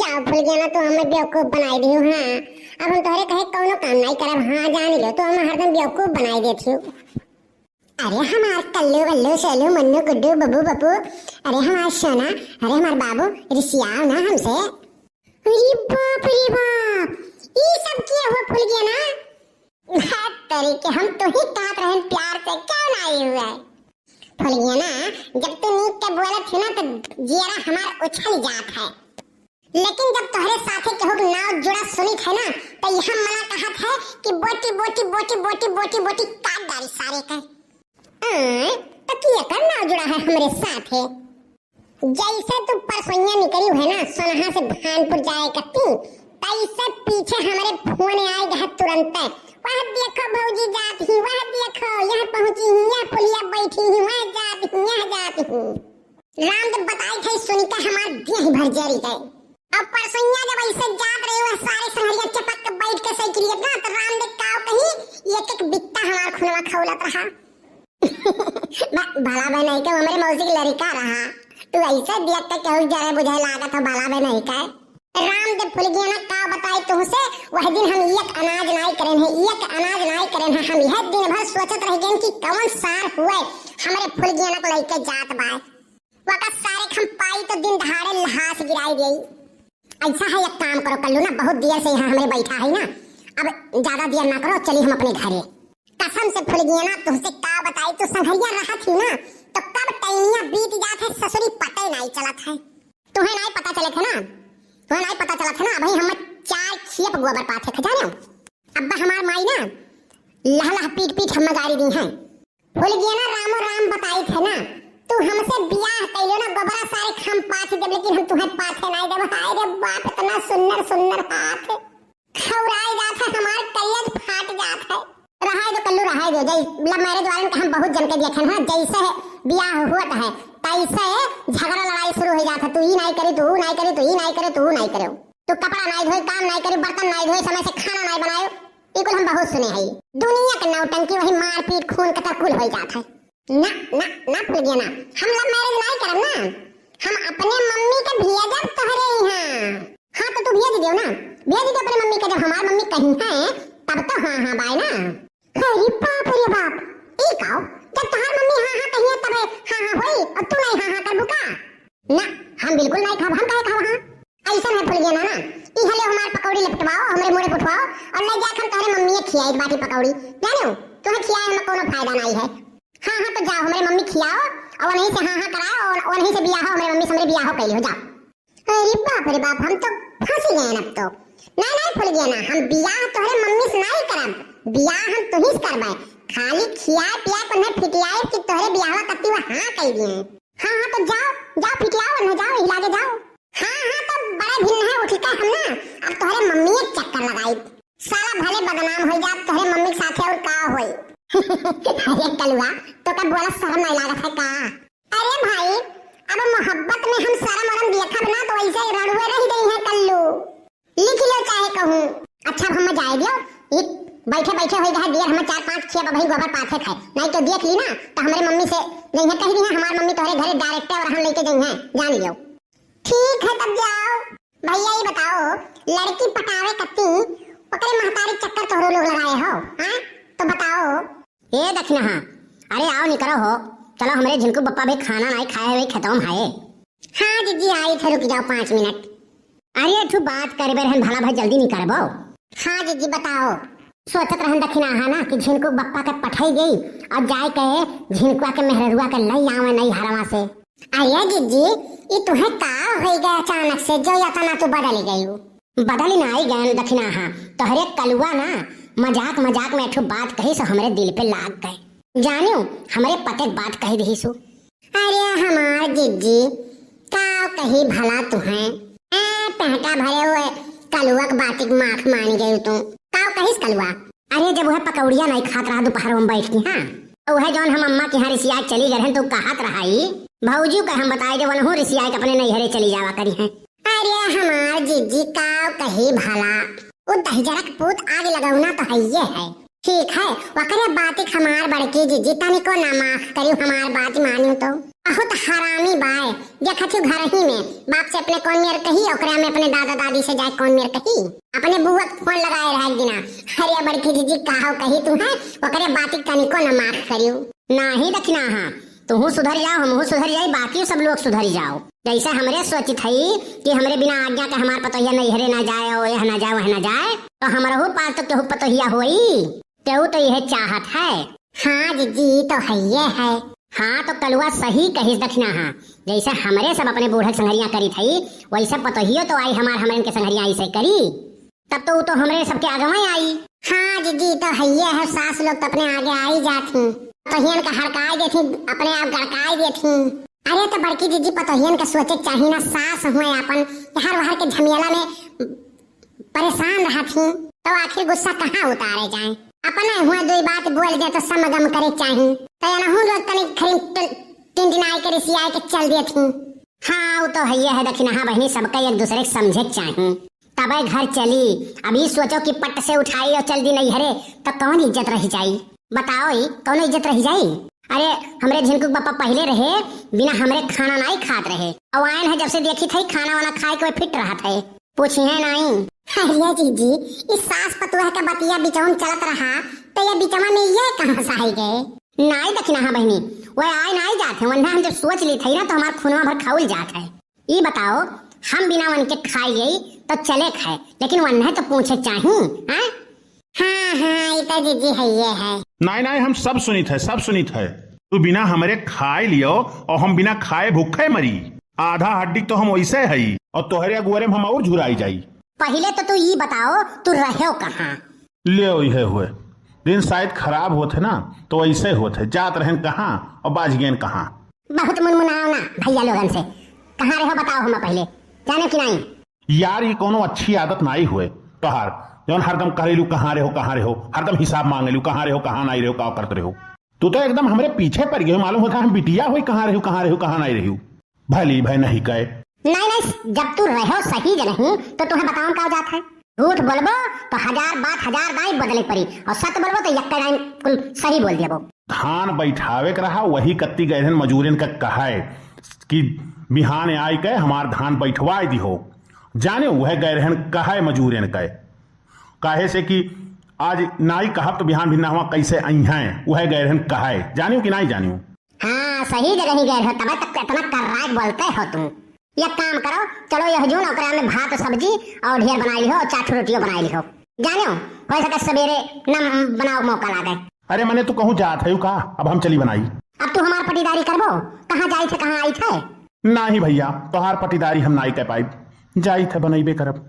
जाओ भूल गया ना तो हमें बेवकूफ बनाई दी। हाँ अब हम तोहरे कहे कौनो काम नहीं करब। हाँ जान लो तो हम हरदम बेवकूफ बनाई देती हूँ। अरे हमार कल्लू वल्लू सोलू मन्नू गुड्डू बब्बू बब्बू, अरे हमार सोना, अरे हमार बाबू रिसियाओ ना हमसे। अरे बाप रे बाप, ये सब क्या हुआ भूल गया ना। हाथ तरीके हम तो ही काट रहे प्यार से, क्या नहीं हुआ है भूल गया ना। जब तू नीक के बोले थी ना तो जियरा हमार उछल जात है, लेकिन जब तुम्हारे साथे केहू नाव जुड़ा सुनी थे ना तो यह मना कहा था कि बोटी बोटी बोटी बोटी बोटी बोटी काट डाली सारे का। तो किया कर नाव जुड़ा है हमारे साथ है। जैसे तू परसोइया निकली है ना सोनहा से भानपुर जाए करती, तैसे पीछे हमारे फोन आए गए तुरंत। वह देखो भौजी जाती ही, वह देखो यहाँ पहुंची ही, यहाँ पुलिया बैठी ही, वह जाती ही, यहाँ जाती ही। राम जब बताई थे सुनिका हमार दिया ही भर जारी है। अब परसोइया जब ऐसे जात रहे हुए सारे संहरिया चपक के बैठ के सही करिए ना तो राम देख काव कहीं एक एक बित्ता हमार खुनवा खौलत रहा। भला भाई नहीं के हमारे मौसी की लड़का रहा, तू ऐसे देख के कहू जरे बुझे लागत हो भला भाई नहीं का। राम जब भूल गया ना का बताई तुमसे, वह दिन हम एक अनाज नहीं करें हैं, एक अनाज नहीं करें हैं। हम यह दिन भर सोचत रह गए कि कौन सार हुए हमारे भूल गया ना को लेके जात बाय। वका सारे हम पाई तो दिन दहाड़े लहास गिराई गई। ऐसा है एक काम करो कल्लू ना, बहुत देर से यहाँ हमें बैठा है ना, अब ज्यादा देर ना करो, चलिए हम अपने घरे। कसम से भूल गया ना तुमसे का बताई, तो संघरिया रहा थी ना तो कब टाइमिया बीत जात है ससुरी पता नहीं चलत है। तुम्हें नहीं पता चले थे ना, तुम्हें नहीं पता चला था ना। भाई हम 4 खेप गोबर पाथे थे जानो। अब्बा हमार माई ना लह लह पीट पीट हम गाड़ी दी हैं। भूल गया ना रामो राम बताई थे ना, तू हमसे बियाह कइलो ना गोबरा सारे खम पाथे दे, लेकिन हम तुम्हें पाथे नहीं देब। हाय रे बाप इतना सुंदर सुंदर हाथ खौराई जात है, हमार कलियत फाट जात है। रहाय दो कल्लू रहाय दो, जय लव मैरिज वाले के हम बहुत जन के देखे हैं। जैसे बियाह हुआ है तैसे झगड़ा लड़ाई शुरू हो जाता, तू ही नहीं करी, तू नहीं करी, तू ही नहीं करे, तू नहीं करे, तू कपड़ा नहीं धोए, काम नहीं करी, बर्तन नहीं धोए, समय से खाना नहीं बनाए। ये हम बहुत सुने हैं। दुनिया के नौटंकी वही मारपीट खून कतर कुल हो जाता है। ना ना ना भूल गया ना, हम लव मैरिज नहीं करब ना, हम अपने मम्मी के भेजब तोहरे यहाँ। हाँ तो तू भेज दियो ना, भेज दे अपने मम्मी के, जब हमार मम्मी कहीं है तब तो हाँ हाँ बाय ना। अरे बाप रे बाप, ई काओ जब तोहार मम्मी हाँ हाँ कहिए तब हाँ हाँ होई और तू नहीं हाँ हाँ करबू का? ना हम बिल्कुल नहीं खाब, हम काहे खाब। हाँ ऐसा है भूल गया ना, ई हले हमार पकौड़ी लपटवाओ, हमरे मोरे उठवाओ और ले जा हम तोहरे मम्मी खियाई बाटी पकौड़ी, जानो तुम्हें खियाए में कोनो फायदा नहीं है। हाँ हाँ तो जाओ हमारे मम्मी खियाओ और वहीं से हाँ हाँ कराओ और वहीं से बियाह हो, हमारे मम्मी से हमारे बियाह हो कैली हो, जाओ। अरे बाप रे बाप, हम तो फंस गए अब तो। नहीं नहीं भूल गया ना, हम बियाह तोहरे मम्मी से नहीं करब, बियाह हम तुही से करबै। खाली खियाए पियाए पर नहीं फिटियाए कि तोहरे बियाहवा कत्ती वा हाँ कह दिए। हाँ हाँ तो जाओ जाओ फिटियाओ ना, जाओ हिला के जाओ। हाँ हाँ तो बड़े भिन्न है उठ के हम ना अब तोहरे मम्मी एक चक्कर लगाई, साला भले बदनाम हो जात तोहरे मम्मी के साथे और का होई। अरे कलुआ तो का बोला शर्म नहीं लागत है का? अरे भाई अब मोहब्बत में हम शर्म वरम देखब ना तो ऐसे रड़ुए रह गई है कल्लू। लिख लो चाहे कहूँ। अच्छा हम जाए दियो, बैठे बैठे हो गया देर, हम 4-5 खेप भाई गोबर पाथे खाए, नहीं तो देख ली ना तो हमारे मम्मी से नहीं है कह दी है हमारी मम्मी तोहरे घरे डायरेक्ट और हम लेके गई हैं, जान लियो। ठीक है तब जाओ। भैया ये बताओ लड़की पटावे कत्ती ओकरे महतारी चक्कर तोहरो लोग लगाए हो? हां तो बताओ। ए दक्षिणा हाँ, अरे आओ नहीं करो हो, चलो हमारे झिनकू बप्पा भी खाना नहीं खाए हुए खत्म है। हाँ जीजी आई थे, रुक जाओ 5 मिनट। अरे तू बात करे बेरहन भला भाई जल्दी नहीं करबो। हाँ जीजी बताओ। सोचत रहन दक्षिणा हाँ ना कि झिनकू बप्पा के पठाई गई और जाए कहे झिनकुआ के मेहरुआ के लई आवे नहीं हरवा से। अरे जीजी ये तुम्हें का हो गया अचानक से जो या तना तू बदल गई हो? बदली ना आई गए दक्षिणा हाँ, तोहरे कलुआ ना मजाक मजाक में एक बात कही सो हमरे दिल पे लाग गए, जानियो हमरे पते बात कही रही सो। अरे हमार जीजी का कही भला तुम्हें पहटा भरे हुए कलुआ के बात की माख मान गई तू का कहिस कलुआ? अरे जब वह पकौड़िया नहीं खात रहा दोपहर में बैठ के, हाँ वह जौन हम अम्मा के यहाँ रिसिया चली गए तो कहत रहाई भौजी का हम बताए जब वनहु रिसिया अपने नैहरे चली जावा करी है। अरे हमार जीजी का कही भला वो दहजरा के पूत आगे लगाऊना तो है ये है। ठीक है वकरे बात हमार बड़की जीजी तनी को ना माफ करियो, हमार बात मानियो तो बहुत हरामी बाय देखा छु घर ही में बाप से अपने कौन मेर कही ओकरा में अपने दादा दादी से जाए कौन मेर कही अपने बुआ फोन लगाए रह दिना अरे बड़की जीजी कहाओ कही तू है ओकरे बाती तनिको न माफ करियो नाही दखना हां तू सुधर जाओ हमहू सुधर जाई बाकी सब लोग सुधर जाओ जैसे हमरे सोचित हई कि हमरे बिना आज्ञा के हमार पतोहिया नहीं हरे ना जाए ओ यह ना जाए वह ना जाए तो हमरहु पास तो केहू पतोहिया होई केहू तो यह चाहत है। हाँ जीजी तो है ये है। हाँ तो कलुआ सही कहिस दखना हाँ जैसे हमरे सब अपने बूढ़े संघरिया करी थी वैसे पतोहियो तो आई हमरे इनके संघरिया ऐसे करी तब तो वो तो हमरे सबके आगे में आई। हाँ जीजी तो है ये है सास लोग तो अपने आगे आई जाती पतोहियन का हड़काई देती अपने आप गड़काई देती। अरे तो बड़की जीजी पतोहियन का सोचे चाहिए ना सास हुए अपन हर वहर के झमेला में परेशान रहती तो आखिर गुस्सा कहाँ उतारे जाए अपने हुए दो बात बोल दे तो समगम करे चाहिए तो ना हूँ लोग तनिक खरीद टिंटिनाई के रिसियाई के चल देती। हाँ वो तो है ये है दक्षिणा हाँ बहनी सबका एक दूसरे को समझे चाहिए तब घर चली अभी सोचो कि पट से उठाई और चल दी नहीं हरे तो कौन इज्जत रह जाई बताओ ही कौन इज्जत रह जाई। अरे हमरे झिनकू पापा पहले रहे बिना हमरे खाना नहीं खात रहे और आयन है जब से देखी थी खाना वाना खाए कोई फिट रहा थे पूछी है नहीं। अरे जीजी इस सास पतुआ का बतिया बिचौन चलत रहा तो ये बिचवा में ये कहां से आई गए नहीं दखना हाँ बहनी वो आए नहीं जाते वरना हम जब सोच ली थी ना तो हमारा खूनवा भर खाउल जात है। ये बताओ हम बिना वन के खाई गई तो चले खाए लेकिन वन्ना तो पूछे चाहिए। हाँ हाँ ये तो जीजी है ये है। नहीं नहीं हम सब सुनित है तू बिना हमारे खाए लियो और हम बिना खाए भूखे मरी आधा हड्डी तो हम वैसे है और तोहरे अगुअरे में हम और झुराई जाई। पहले तो तू ये बताओ तू रहो कहाँ ले ये हुए दिन शायद खराब होते ना तो ऐसे होते जात रहन कहाँ और बाज गेन कहाँ। बहुत मुनमुनाओ ना भैया लोगन से कहाँ रहो बताओ हम पहले जाने की नहीं। यार ये कोनो अच्छी आदत नहीं हुए तोहार जौन हरदम करेलू कहाँ रहो हरदम हिसाब मांगेलू कहाँ नहीं रहो का करते रहो तू तो एकदम हमारे पीछे पड़ गए मालूम होता हम बिटिया हुई कहाँ नहीं रही भली भाई नहीं कहे नहीं जब तू रहो सही नहीं तो तुम्हें बताऊं क्या जाता है झूठ बोलबो तो हजार बात बदले पड़ी और सच बोलबो तो यक्का टाइम कुल सही बोल दिया। धान बैठावे के रहा वही कत्ती गए मजूरन का कहा है कि बिहान आई के हमार धान बैठवा दी हो जाने वह गए रहन कहा है मजूरन का काहे से कि आज नाई कहा तो बिहान भिन्ना हुआ कैसे आई हैं वह गए रहन कहा है जानियो कि नहीं जानियो। हाँ सही जगह ही गए हो तब तक इतना कर्राज बोलते हो तुम। एक काम करो चलो यह जून ओकरा में भात सब्जी और ढेर बनाई हो 4 रोटियों बनाई हो जानियो हो सके सवेरे न बनाओ मौका लागे। अरे मैंने तू कहूँ जात है का अब हम चली बनाई अब तू हमार पटीदारी करबो कहाँ जाई थे कहाँ आई थे। नहीं भैया तोहार पटीदारी हम नहीं कह पाई जाई थे बनैबे करब।